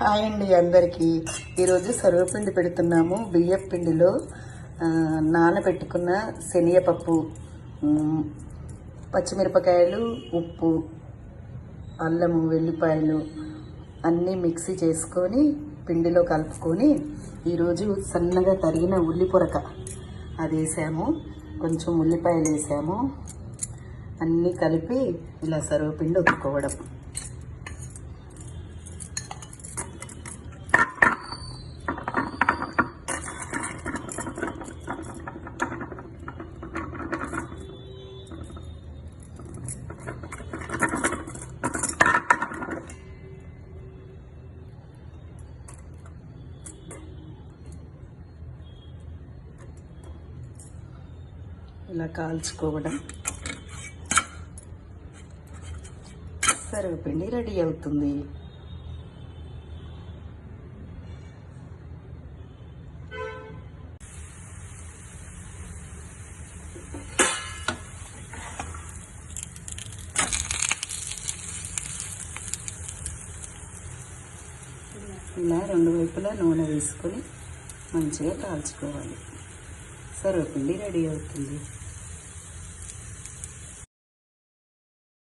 Hi అండి అందరికీ. ఈరోజు సర్వపిండి పెడుతున్నాము. బియ్యం పిండిలో నానబెట్టుకున్న శనగపప్పు, పచ్చిమిరపకాయలు, ఉప్పు, అల్లము, వెల్లిపాయలు అన్నీ మిక్సీ చేసుకొని పిండిలో కలుపుకొని ఈరోజు సన్నగా తరిగిన ఉల్లి పొరక అది వేసాము, కొంచెం ఉల్లిపాయలు వేసాము. అన్నీ కలిపి ఇలా సర్వపిండి ఒత్తుకోవడం. ఇలా కాల్చుకోవడం. సర్వపిండి రెడీ అవుతుంది. ఇలా రెండు వైపులా నూనె వేసుకొని మంచిగా కాల్చుకోవాలి. సర్వపిండి రెడీ అవుతుంది.